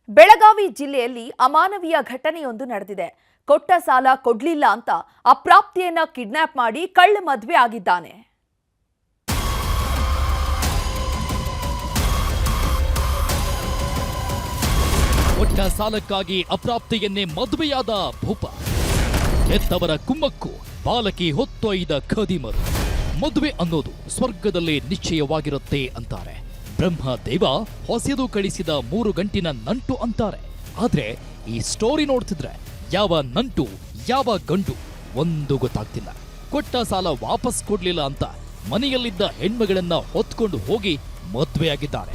ಬೆಳಗಾವಿ ಜಿಲ್ಲೆಯಲ್ಲಿ ಅಮಾನವೀಯ ಘಟನೆಯೊಂದು ನಡೆದಿದೆ. ಕೊಟ್ಟ ಸಾಲ ಕೊಡ್ಲಿಲ್ಲ ಅಂತ ಅಪ್ರಾಪ್ತಿಯನ್ನ ಕಿಡ್ನಾಪ್ ಮಾಡಿ ಕಳ್ಳ ಮದುವೆ ಆಗಿದ್ದಾನೆ. ಕೊಟ್ಟ ಸಾಲಕ್ಕಾಗಿ ಅಪ್ರಾಪ್ತಿಯನ್ನೇ ಮದುವೆಯಾದ ಭೂಪ. ಹೆತ್ತವರ ಕುಮ್ಮಕ್ಕು, ಬಾಲಕಿ ಹೊತ್ತೊಯ್ದ ಖದೀಮರು. ಮದುವೆ ಅನ್ನೋದು ಸ್ವರ್ಗದಲ್ಲೇ ನಿಶ್ಚಯವಾಗಿರುತ್ತೆ ಅಂತಾರೆ. ಬ್ರಹ್ಮದೇವ ಹೊಸೆದು ಕಳಿಸಿದ 3 ಗಂಟಿನ ನಂಟು ಅಂತಾರೆ. ಆದ್ರೆ ಈ ಸ್ಟೋರಿ ನೋಡ್ತಿದ್ರೆ ಯಾವ ನಂಟು ಯಾವ ಗಂಡು ಒಂದು ಗೊತ್ತಾಗ್ತಿಲ್ಲ. ಕೊಟ್ಟ ಸಾಲ ವಾಪಸ್ ಕೊಡ್ಲಿಲ್ಲ ಅಂತ ಮನೆಯಲ್ಲಿದ್ದ ಹೆಣ್ಮಗಳನ್ನ ಹೊತ್ಕೊಂಡು ಹೋಗಿ ಮದುವೆಯಾಗಿದ್ದಾರೆ.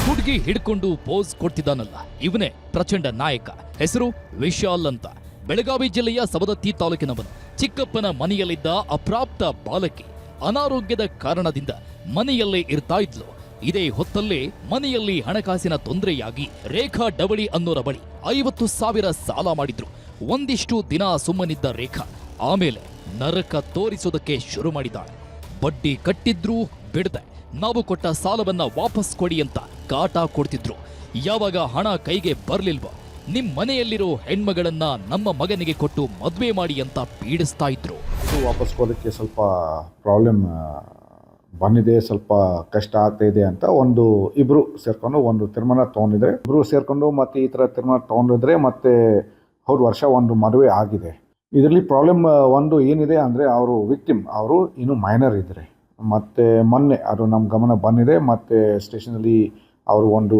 ಹುಡುಗಿ ಹಿಡ್ಕೊಂಡು ಪೋಸ್ ಕೊಡ್ತಿದ್ದಾನಲ್ಲ, ಇವನೇ ಪ್ರಚಂಡ ನಾಯಕ. ಹೆಸರು ವಿಶಾಲ್ ಅಂತ. ಬೆಳಗಾವಿ ಜಿಲ್ಲೆಯ ಸವದತ್ತಿ ತಾಲೂಕಿನವನು. ಚಿಕ್ಕಪ್ಪನ ಮನೆಯಲ್ಲಿದ್ದ ಅಪ್ರಾಪ್ತ ಬಾಲಕಿ ಅನಾರೋಗ್ಯದ ಕಾರಣದಿಂದ ಮನೆಯಲ್ಲೇ ಇರ್ತಾ ಇದ್ಲು. ಇದೇ ಹೊತ್ತಲ್ಲೇ ಮನೆಯಲ್ಲಿ ಹಣಕಾಸಿನ ತೊಂದರೆಯಾಗಿ ರೇಖಾ ಡಬಳಿ ಅನ್ನೋರ ಬಳಿ 50,000 ಸಾಲ ಮಾಡಿದ್ರು. ಒಂದಿಷ್ಟು ದಿನ ಸುಮ್ಮನಿದ್ದ ರೇಖಾ ಆಮೇಲೆ ನರಕ ತೋರಿಸೋದಕ್ಕೆ ಶುರು ಮಾಡಿದ್ದಾಳೆ. ಬಡ್ಡಿ ಕಟ್ಟಿದ್ರೂ ಬಿಡದೆ ನಾವು ಕೊಟ್ಟ ಸಾಲವನ್ನ ವಾಪಸ್ ಕೊಡಿ ಅಂತ ಕಾಟ ಕೊಡ್ತಿದ್ರು. ಯಾವಾಗ ಹಣ ಕೈಗೆ ಬರ್ಲಿಲ್ವೋ ನಿಮ್ ಮನೆಯಲ್ಲಿರೋ ಹೆಣ್ಮಗಳನ್ನ ನಮ್ಮ ಮಗನಿಗೆ ಕೊಟ್ಟು ಮದ್ವೆ ಮಾಡಿ ಅಂತ ಪೀಡಿಸ್ತಾ ಇದ್ರು. ವಾಪಸ್ ಕೊಡೋಕ್ಕೆ ಸ್ವಲ್ಪ ಪ್ರಾಬ್ಲಮ್ ಬಂದಿದೆ, ಸ್ವಲ್ಪ ಕಷ್ಟ ಆಗ್ತಾ ಇದೆ ಅಂತ ಇಬ್ರು ಸೇರ್ಕೊಂಡು ಒಂದು ತೀರ್ಮಾನ ತಗೊಂಡಿದ್ರೆ, ಇಬ್ರು ಸೇರ್ಕೊಂಡು ಮತ್ತೆ ಈ ಥರ ತೀರ್ಮಾನ ತಗೊಂಡಿದ್ರೆ ಮತ್ತೆ ಹೋದ ವರ್ಷ ಒಂದು ಮದುವೆ ಆಗಿದೆ. ಇದರಲ್ಲಿ ಪ್ರಾಬ್ಲಮ್ ಏನಿದೆ ಅಂದರೆ ಅವರು ವಿಕ್ಟಿಮ್ ಅವರು ಇನ್ನೂ ಮೈನರ್ ಇದ್ದಾರೆ. ಮತ್ತು ಮೊನ್ನೆ ಅದು ನಮ್ಮ ಗಮನ ಬಂದಿದೆ. ಮತ್ತು ಸ್ಟೇಷನಲ್ಲಿ ಅವರು ಒಂದು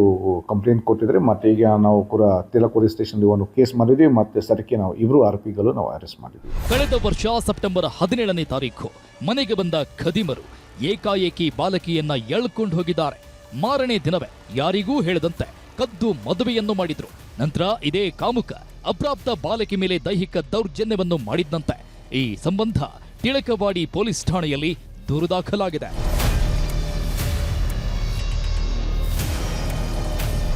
ಕಂಪ್ಲೇಂಟ್ ಕೊಟ್ಟಿದ್ರೆ, ಮತ್ತು ಈಗ ನಾವು ಕೂಡ ತಿಲಕೋರಿ ಸ್ಟೇಷನ್ಲಿ ಒಂದು ಕೇಸ್ ಮಾಡಿದ್ವಿ. ಮತ್ತು ಸರಕ್ಕೆ ನಾವು ಇಬ್ಬರು ಆರೋಪಿಗಳು ನಾವು ಅರೆಸ್ಟ್ ಮಾಡಿದ್ವಿ. ಕಳೆದ ವರ್ಷ ಸೆಪ್ಟೆಂಬರ್ 17ನೇ ತಾರೀಕು ಮನೆಗೆ ಬಂದ ಖದೀಮರು ಏಕಾಏಕಿ ಬಾಲಕಿಯನ್ನ ಎಳ್ಕೊಂಡು ಹೋಗಿದ್ದಾರೆ. ಮಾರನೇ ದಿನವೇ ಯಾರಿಗೂ ಹೇಳದಂತೆ ಕದ್ದು ಮದುವೆಯನ್ನು ಮಾಡಿದ್ರು. ನಂತರ ಇದೇ ಕಾಮುಕ ಅಪ್ರಾಪ್ತ ಬಾಲಕಿ ಮೇಲೆ ದೈಹಿಕ ದೌರ್ಜನ್ಯವನ್ನು ಮಾಡಿದ್ದಂತೆ. ಈ ಸಂಬಂಧ ತಿಳಕವಾಡಿ ಪೊಲೀಸ್ ಠಾಣೆಯಲ್ಲಿ ದೂರು ದಾಖಲಾಗಿದೆ.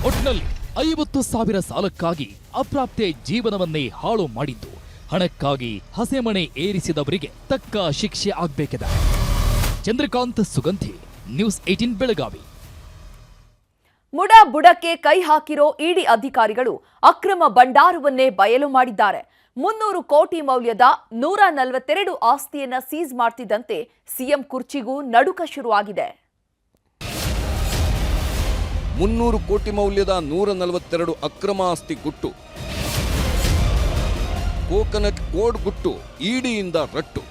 ಒಟ್ನಲ್ಲಿ 50,000 ಸಾಲಕ್ಕಾಗಿ ಅಪ್ರಾಪ್ತೆ ಜೀವನವನ್ನೇ ಹಾಳು ಮಾಡಿದ್ದು. ಹಣಕ್ಕಾಗಿ ಹಸೆಮಣೆ ಏರಿಸಿದವರಿಗೆ ತಕ್ಕ ಶಿಕ್ಷೆ ಆಗ್ಬೇಕಿದೆ. ಚಂದ್ರಕಾಂತ್ ಸುಗಂಧಿ, ನ್ಯೂಸ್ 18 ಬೆಳಗಾವಿ. ಮುಡ ಬುಡಕ್ಕೆ ಕೈ ಹಾಕಿರೋ ಇಡಿ ಅಧಿಕಾರಿಗಳು ಅಕ್ರಮ ಭಂಡಾರವನ್ನೇ ಬಯಲು ಮಾಡಿದ್ದಾರೆ. 300 ಕೋಟಿ ಮೌಲ್ಯದ 142 ಆಸ್ತಿಯನ್ನ ಸೀಸ್ ಮಾಡ್ತಿದ್ದಂತೆ ಸಿಎಂ ಕುರ್ಚಿಗೂ ನಡುಕ ಶುರುವಾಗಿದೆ. 300 ಕೋಟಿ ಮೌಲ್ಯದ 142 ಅಕ್ರಮ ಆಸ್ತಿ ಗುಟ್ಟು, ಕೋಕೋನಟ್ ಕೋಡ್ ಗುಟ್ಟು ಇಡಿಯಿಂದ ರಟ್ಟು.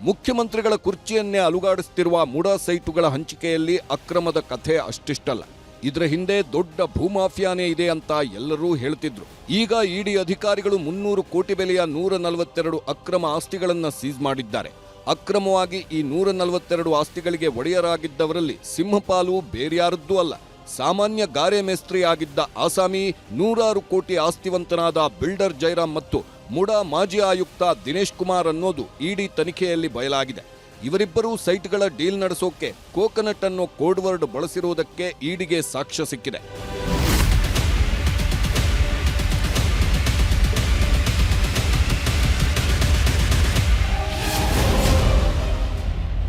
ಮುಖ್ಯಮಂತ್ರಿಗಳ ಕುರ್ಚಿಯನ್ನೇ ಅಲುಗಾಡಿಸುತ್ತಿರುವ ಮುಡ ಸೈಟುಗಳ ಹಂಚಿಕೆಯಲ್ಲಿ ಅಕ್ರಮದ ಕಥೆ ಅಷ್ಟಿಷ್ಟಲ್ಲ. ಇದರ ಹಿಂದೆ ದೊಡ್ಡ ಭೂಮಾಫಿಯಾನೇ ಇದೆ ಅಂತ ಎಲ್ಲರೂ ಹೇಳ್ತಿದ್ರು. ಈಗ ಇಡಿ ಅಧಿಕಾರಿಗಳು 300 ಕೋಟಿ ಬೆಲೆಯ 142 ಅಕ್ರಮ ಆಸ್ತಿಗಳನ್ನು ಸೀಸ್ ಮಾಡಿದ್ದಾರೆ. ಅಕ್ರಮವಾಗಿ ಈ 142 ಆಸ್ತಿಗಳಿಗೆ ಒಡೆಯರಾಗಿದ್ದವರಲ್ಲಿ ಸಿಂಹಪಾಲು ಬೇರ್ಯಾರದ್ದೂ ಅಲ್ಲ. ಸಾಮಾನ್ಯ ಗಾರೆ ಮೇಸ್ತ್ರಿ ಆಗಿದ್ದ ಆಸಾಮಿ, 100 ಕೋಟಿ ಆಸ್ತಿವಂತನಾದ ಬಿಲ್ಡರ್ ಜೈರಾಮ್ ಮತ್ತು ಮುಡಾ ಮಾಜಿ ಆಯುಕ್ತ ದಿನೇಶ್ ಕುಮಾರ್ ಅನ್ನೋದು ಇಡಿ ತನಿಖೆಯಲ್ಲಿ ಬಯಲಾಗಿದೆ. ಇವರಿಬ್ಬರೂ ಸೈಟ್ಗಳ ಡೀಲ್ ನಡೆಸೋಕೆ ಕೋಕೋನಟ್ ಅನ್ನೋ ಕೋಡ್ ವರ್ಡ್ ಬಳಸಿರುವುದಕ್ಕೆ ಇಡಿಗೆ ಸಾಕ್ಷ್ಯ ಸಿಕ್ಕಿದೆ.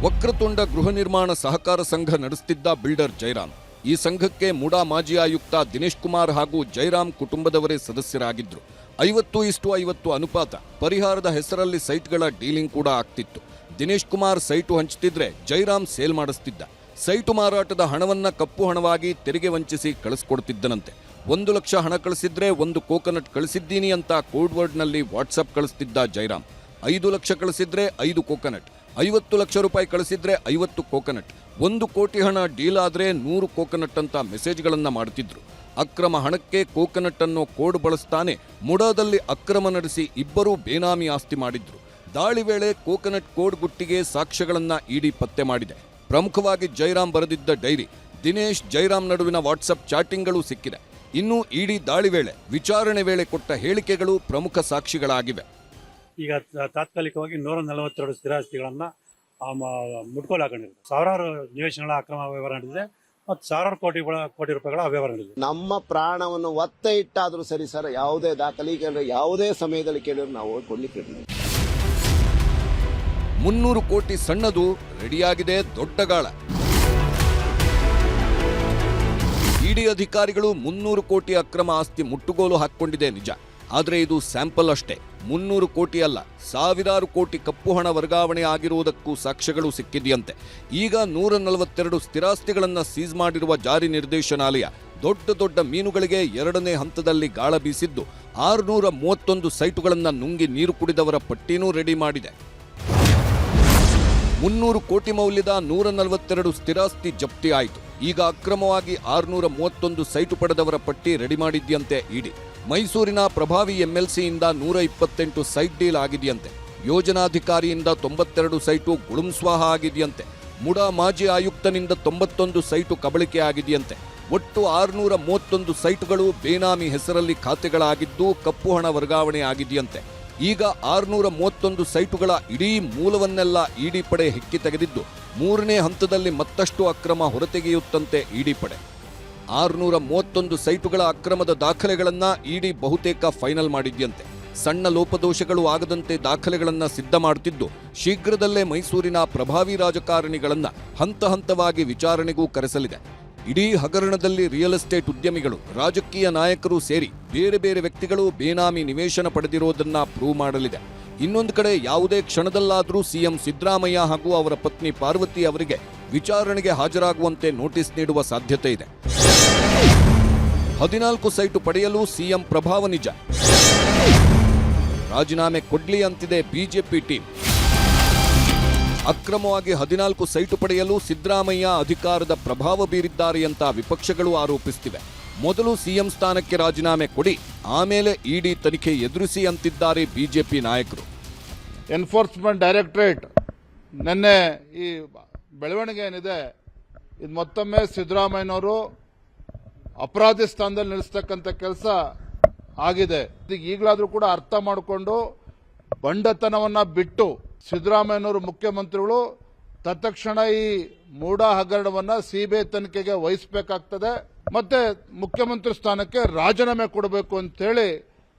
ವಕ್ರತುಂಡ ಗೃಹ ನಿರ್ಮಾಣ ಸಹಕಾರ ಸಂಘ ನಡೆಸುತ್ತಿದ್ದ ಬಿಲ್ಡರ್ ಜೈರಾಮ್. ಈ ಸಂಘಕ್ಕೆ ಮುಡಾ ಮಾಜಿ ಆಯುಕ್ತ ದಿನೇಶ್ ಕುಮಾರ್ ಹಾಗೂ ಜೈರಾಮ್ ಕುಟುಂಬದವರೇ ಸದಸ್ಯರಾಗಿದ್ರು. 50:50 ಅನುಪಾತ ಪರಿಹಾರದ ಹೆಸರಲ್ಲಿ ಸೈಟ್ಗಳ ಡೀಲಿಂಗ್ ಕೂಡ ಆಗ್ತಿತ್ತು. ದಿನೇಶ್ ಕುಮಾರ್ ಸೈಟು ಹಂಚುತ್ತಿದ್ರೆ ಜೈರಾಮ್ ಸೇಲ್ ಮಾಡಿಸ್ತಿದ್ದ. ಸೈಟು ಮಾರಾಟದ ಹಣವನ್ನ ಕಪ್ಪು ಹಣವಾಗಿ ತೆರಿಗೆ ವಂಚಿಸಿ ಕಳಿಸ್ಕೊಡ್ತಿದ್ದನಂತೆ. 1 ಲಕ್ಷ ಹಣ ಕಳಿಸಿದ್ರೆ 1 ಕೋಕೋನಟ್ ಕಳಿಸಿದ್ದೀನಿ ಅಂತ ಕೋಡ್ ವರ್ಡ್ನಲ್ಲಿ ವಾಟ್ಸಪ್ ಕಳಿಸ್ತಿದ್ದ ಜೈರಾಮ್. 5 ಲಕ್ಷ ಕಳಿಸಿದ್ರೆ 5 ಕೋಕೋನಟ್, 50 ಲಕ್ಷ ರೂಪಾಯಿ ಕಳಿಸಿದ್ರೆ 50 ಕೋಕೋನಟ್, 1 ಕೋಟಿ ಹಣ ಡೀಲ್ ಆದ್ರೆ 100 ಕೋಕೋನಟ್ ಅಂತ ಮೆಸೇಜ್ಗಳನ್ನ ಮಾಡ್ತಿದ್ರು. ಅಕ್ರಮ ಹಣಕ್ಕೆ ಕೋಕೋನಟ್ ಅನ್ನೋ ಕೋಡ್ ಬಳಸ್ತಾನೆ ಮುಡಾದಲ್ಲಿ ಅಕ್ರಮ ನಡೆಸಿ ಇಬ್ಬರೂ ಬೇನಾಮಿ ಆಸ್ತಿ ಮಾಡಿದ್ರು. ದಾಳಿ ವೇಳೆ ಕೋಕೋನಟ್ ಕೋಡ್ ಗುಟ್ಟಿಗೆ ಸಾಕ್ಷ್ಯಗಳನ್ನ ಇಡಿ ಪತ್ತೆ ಮಾಡಿದೆ. ಪ್ರಮುಖವಾಗಿ ಜೈರಾಮ್ ಬರೆದಿದ್ದ ಡೈರಿ, ದಿನೇಶ್ ಜೈರಾಮ್ ನಡುವಿನ ವಾಟ್ಸಪ್ ಚಾಟಿಂಗ್ಗಳು ಸಿಕ್ಕಿದೆ. ಇನ್ನು ಇಡಿ ದಾಳಿ ವೇಳೆ ವಿಚಾರಣೆ ವೇಳೆ ಕೊಟ್ಟ ಹೇಳಿಕೆಗಳು ಪ್ರಮುಖ ಸಾಕ್ಷಿಗಳಾಗಿವೆ. ಈಗ ತಾತ್ಕಾಲಿಕವಾಗಿ 142 ಸ್ಥಿರಾಸ್ತಿಗಳನ್ನ ಮುಟ್ಕೋಲು ಹಾಕೊಂಡಿದ್ದಾರೆ. ಸಾವಿರಾರು ನಿವೇಶನಗಳ ಅಕ್ರಮ ವ್ಯವಹಾರ ನಡೆದಿದೆ. ಮತ್ತು ಸಾವಿರಾರು ಕೋಟಿ ರೂಪಾಯಿಗಳ ಅವ್ಯವಹಾರ ನಡೆದಿದೆ. ನಮ್ಮ ಪ್ರಾಣವನ್ನು ಒತ್ತೆ ಇಟ್ಟಾದ್ರೂ ಸರಿ ಸರ್, ಯಾವುದೇ ದಾಖಲೆ ಕೇಳಿದ್ರೆ ಯಾವುದೇ ಸಮಯದಲ್ಲಿ ಕೇಳಿದ್ರೆ ನಾವು ಕೊಡ್ಲಿಕ್ಕೆ ready. 300 ಕೋಟಿ ಸಣ್ಣದು, ರೆಡಿಯಾಗಿದೆ ದೊಡ್ಡ ಗಾಳ. ಇಡಿ ಅಧಿಕಾರಿಗಳು 300 ಕೋಟಿ ಅಕ್ರಮ ಆಸ್ತಿ ಮುಟ್ಟುಗೋಲು ಹಾಕಿಕೊಂಡಿದೆ ನಿಜ. ಆದರೆ ಇದು ಸ್ಯಾಂಪಲ್ ಅಷ್ಟೇ. 300 ಕೋಟಿ ಅಲ್ಲ, ಸಾವಿರಾರು ಕೋಟಿ ಕಪ್ಪು ಹಣ ವರ್ಗಾವಣೆ ಆಗಿರುವುದಕ್ಕೂ ಸಾಕ್ಷ್ಯಗಳು ಸಿಕ್ಕಿದೆಯಂತೆ. ಈಗ 142 ಸ್ಥಿರಾಸ್ತಿಗಳನ್ನು ಸೀಸ್ ಮಾಡಿರುವ ಜಾರಿ ನಿರ್ದೇಶನಾಲಯ ದೊಡ್ಡ ಮೀನುಗಳಿಗೆ 2ನೇ ಹಂತದಲ್ಲಿ ಗಾಳ ಬೀಸಿದ್ದು 631 ಸೈಟುಗಳನ್ನು ನುಂಗಿ ನೀರು ಕುಡಿದವರ ಪಟ್ಟಿನೂ ರೆಡಿ ಮಾಡಿದೆ. 300 ಕೋಟಿ ಮೌಲ್ಯದ 142 ಸ್ಥಿರಾಸ್ತಿ ಜಪ್ತಿ ಆಯಿತು. ಈಗ ಅಕ್ರಮವಾಗಿ 631 ಸೈಟು ಪಡೆದವರ ಪಟ್ಟಿ ರೆಡಿ ಮಾಡಿದ್ಯಂತೆ ಇಡಿ. ಮೈಸೂರಿನ ಪ್ರಭಾವಿ ಎಂಎಲ್ಸಿಯಿಂದ 128 ಸೈಟ್ ಡೀಲ್ ಆಗಿದೆಯಂತೆ. ಯೋಜನಾಧಿಕಾರಿಯಿಂದ 92 ಸೈಟು ಗುಳುಂಸ್ವಾಹ ಆಗಿದೆಯಂತೆ. ಮುಡಾ ಮಾಜಿ ಆಯುಕ್ತನಿಂದ 91 ಸೈಟು ಕಬಳಿಕೆ ಆಗಿದೆಯಂತೆ. ಒಟ್ಟು 631 ಸೈಟುಗಳು ಬೇನಾಮಿ ಹೆಸರಲ್ಲಿ ಖಾತೆಗಳಾಗಿದ್ದು ಕಪ್ಪು ಹಣ ವರ್ಗಾವಣೆ ಆಗಿದೆಯಂತೆ. ಈಗ 631 ಸೈಟುಗಳ ಇಡೀ ಮೂಲವನ್ನೆಲ್ಲ ಇಡಿ ಪಡೆ ಹೆಕ್ಕಿ ತೆಗೆದಿದ್ದು 3ನೇ ಹಂತದಲ್ಲಿ ಮತ್ತಷ್ಟು ಅಕ್ರಮ ಹೊರತೆಗೆಯುತ್ತಂತೆ ಇಡಿ ಪಡೆ. 631 ಸೈಟುಗಳ ಅಕ್ರಮದ ದಾಖಲೆಗಳನ್ನ ಇಡಿ ಬಹುತೇಕ ಫೈನಲ್ ಮಾಡಿದ್ಯಂತೆ. ಸಣ್ಣ ಲೋಪದೋಷಗಳು ಆಗದಂತೆ ದಾಖಲೆಗಳನ್ನ ಸಿದ್ಧ ಮಾಡುತ್ತಿದ್ದು ಶೀಘ್ರದಲ್ಲೇ ಮೈಸೂರಿನ ಪ್ರಭಾವಿ ರಾಜಕಾರಣಿಗಳನ್ನ ಹಂತವಾಗಿ ವಿಚಾರಣೆಗೂ ಕರೆಸಲಿದೆ. ಇಡೀ ಹಗರಣದಲ್ಲಿ ರಿಯಲ್ ಎಸ್ಟೇಟ್ ಉದ್ಯಮಿಗಳು, ರಾಜಕೀಯ ನಾಯಕರು ಸೇರಿ ಬೇರೆ ವ್ಯಕ್ತಿಗಳು ಬೇನಾಮಿ ನಿವೇಶನ ಪಡೆದಿರೋದನ್ನ ಪ್ರೂವ್ ಮಾಡಲಿದೆ. ಇನ್ನೊಂದು ಕಡೆ ಯಾವುದೇ ಕ್ಷಣದಲ್ಲಾದರೂ ಸಿಎಂ ಸಿದ್ದರಾಮಯ್ಯ ಹಾಗೂ ಅವರ ಪತ್ನಿ ಪಾರ್ವತಿ ಅವರಿಗೆ ವಿಚಾರಣೆಗೆ ಹಾಜರಾಗುವಂತೆ ನೋಟಿಸ್ ನೀಡುವ ಸಾಧ್ಯತೆ ಇದೆ. 14 ಸೈಟು ಪಡೆಯಲು ಸಿಎಂ ಪ್ರಭಾವ ನಿಜ. ರಾಜೀನಾಮೆ ಕೊಡ್ಲಿ ಅಂತಿದೆ ಬಿಜೆಪಿ ಟೀಮ್. ಅಕ್ರಮವಾಗಿ 14 ಸೈಟು ಪಡೆಯಲು ಸಿದ್ದರಾಮಯ್ಯ ಅಧಿಕಾರದ ಪ್ರಭಾವ ಬೀರಿದ್ದಾರೆ ಅಂತ ವಿಪಕ್ಷಗಳು ಆರೋಪಿಸುತ್ತಿವೆ. ಮೊದಲು ಸಿಎಂ ಸ್ಥಾನಕ್ಕೆ ರಾಜೀನಾಮೆ ಕೊಡಿ, ಆಮೇಲೆ ಇಡಿ ತನಿಖೆ ಎದುರಿಸಿ ಅಂತಿದ್ದಾರೆ ಬಿಜೆಪಿ ನಾಯಕರು. ಎನ್ಫೋರ್ಸ್ಮೆಂಟ್ ಡೈರೆಕ್ಟರೇಟ್ ನಿನ್ನೆ ಈ ಬೆಳವಣಿಗೆ ಏನಿದೆ ಇದು ಮತ್ತೊಮ್ಮೆ ಸಿದ್ದರಾಮಯ್ಯನವರು ಅಪರಾಧಿ ಸ್ಥಾನದಲ್ಲಿ ನಿಲ್ಲಿಸ್ತಕ್ಕಂಥ ಕೆಲಸ ಆಗಿದೆ. ಈಗಲಾದರೂ ಕೂಡ ಅರ್ಥ ಮಾಡಿಕೊಂಡು ಬಂಡತನವನ್ನ ಬಿಟ್ಟು ಸಿದ್ದರಾಮಯ್ಯನವರು ಮುಖ್ಯಮಂತ್ರಿಗಳು ತತ್ಕ್ಷಣ ಈ ಮೂಡಾ ಹಗರಣವನ್ನ ಸಿಬಿಐ ತನಿಖೆಗೆ ವಹಿಸಬೇಕಾಗ್ತದೆ, ಮತ್ತೆ ಮುಖ್ಯಮಂತ್ರಿ ಸ್ಥಾನಕ್ಕೆ ರಾಜೀನಾಮೆ ಕೊಡಬೇಕು ಅಂತೇಳಿ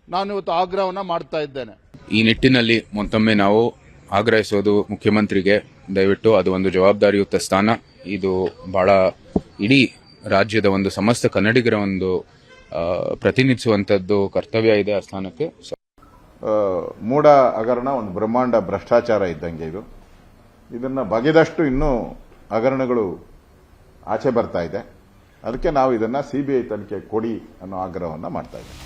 ನಾನು ಇವತ್ತು ಆಗ್ರಹವನ್ನ ಮಾಡ್ತಾ ಇದ್ದೇನೆ. ಈ ನಿಟ್ಟಿನಲ್ಲಿ ಮತ್ತೊಮ್ಮೆ ನಾವು ಆಗ್ರಹಿಸೋದು ಮುಖ್ಯಮಂತ್ರಿಗೆ, ದಯವಿಟ್ಟು ಅದು ಒಂದು ಜವಾಬ್ದಾರಿಯುತ ಸ್ಥಾನ. ಇದು ಬಹಳ ಇಡೀ ರಾಜ್ಯದ ಒಂದು ಸಮಸ್ತ ಕನ್ನಡಿಗರ ಒಂದು ಪ್ರತಿನಿಧಿಸುವಂತದ್ದು ಕರ್ತವ್ಯ ಇದೆ ಆ ಸ್ಥಾನಕ್ಕೆ. ಮೂಡ ಹಗರಣ ಒಂದು ಬ್ರಹ್ಮಾಂಡ ಭ್ರಷ್ಟಾಚಾರ ಇದ್ದಂಗೆ ಇದನ್ನ ಬಗೆದಷ್ಟು ಇನ್ನೂ ಹಗರಣಗಳು ಆಚೆ ಬರ್ತಾ ಇದೆ. ಅದಕ್ಕೆ ನಾವು ಇದನ್ನ ಸಿಬಿಐ ತನಿಖೆ ಕೊಡಿ ಅನ್ನೋ ಆಗ್ರಹವನ್ನ ಮಾಡ್ತಾ ಇದ್ದೇವೆ.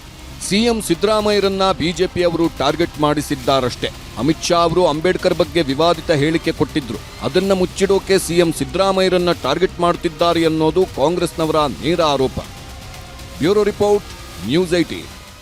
ಸಿಎಂ ಸಿದ್ದರಾಮಯ್ಯರನ್ನ ಬಿಜೆಪಿ ಅವರು ಟಾರ್ಗೆಟ್ ಮಾಡಿಸಿದ್ದಾರಷ್ಟೇ. ಅಮಿತ್ ಶಾ ಅವರು ಅಂಬೇಡ್ಕರ್ ಬಗ್ಗೆ ವಿವಾದಿತ ಹೇಳಿಕೆ ಕೊಟ್ಟಿದ್ರು. ಅದನ್ನ ಮುಚ್ಚಿಡೋಕೆ ಸಿಎಂ ಸಿದ್ದರಾಮಯ್ಯರನ್ನ ಟಾರ್ಗೆಟ್ ಮಾಡುತ್ತಿದ್ದಾರೆ ಅನ್ನೋದು ಕಾಂಗ್ರೆಸ್ನವರ ನೇರ ಆರೋಪ. Bureau report, news 18.